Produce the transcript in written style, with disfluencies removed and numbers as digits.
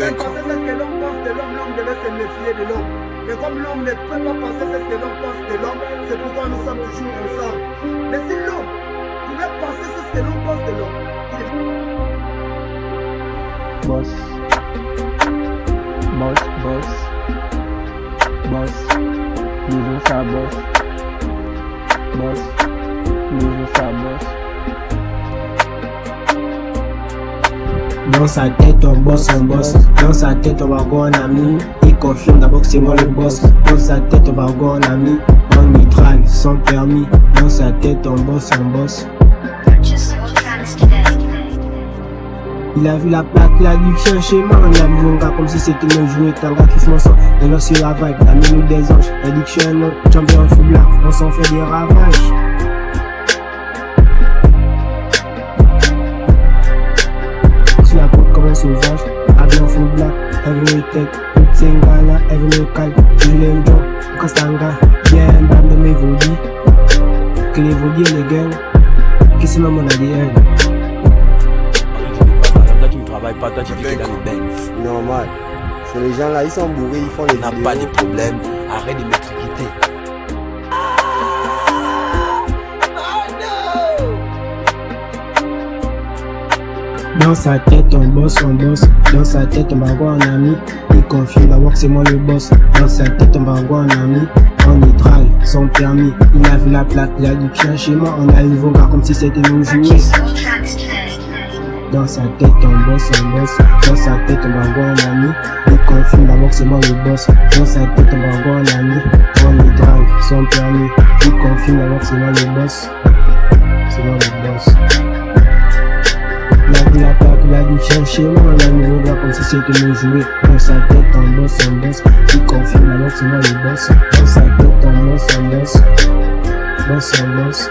penser ce que l'homme pense de l'homme, l'homme devait se méfier de l'homme. Et comme l'homme ne peut pas penser ce que l'homme pense de l'homme, c'est pourquoi nous sommes toujours ensemble. Mais si l'homme pouvait penser ce que l'homme pense de l'homme, boss, toujours ça boss, toujours ça boss. Dans sa tête on bosse, dans sa tête on va avoir un ami. Il confirme d'abord que c'est moi le boss. Dans sa tête on va avoir un ami. On y drive sans permis. Dans sa tête on bosse. Il a vu la plaque, il a dit chercher moi. On a vu mon gars comme si c'était nos jouets. T'as un gars qui se m'en sort, et là sur la vibe, la mélodie des anges. Elle dit que je suis un autre champion full black. On s'en fait des ravages. Sur la côte comme un sauvage, habillé en full black. Elle veut les têtes, toute c'est une gala, elle veut le calme. Je l'ai un job, Kastanga, bien un bande de mes vaudis. Que les vaudis et les gangs, qui c'est mon ADN. Pas toi tu dis que dans le Benz. Normal. C'est les gens là, ils sont bourrés, ils font les On n'a pas de problème, arrête de m'étriquer. Dans sa tête on bosse, dans sa tête on va avoir un ami. Il confie d'abord que c'est moi le boss. Dans sa tête on va avoir un ami. On y drive sans permis. Il a vu la plaque, il a dit que chez moi. On a eu vos gars comme si c'était nos jouets. Dans sa tête on bosse, dans sa tête on va avoir un ami. Il confie d'abord que c'est moi le boss. Dans sa tête on va avoir un ami. On y drive sans permis. Il confie d'abord que c'est moi le boss. C'est moi le boss. Il a vu la plaque, il a dit chercher moi. On a eu vos gars comme si c'était nos jouets. Dans sa tête on bosse. Il confie d'abord que c'est moi le boss. Dans sa tête on bosse.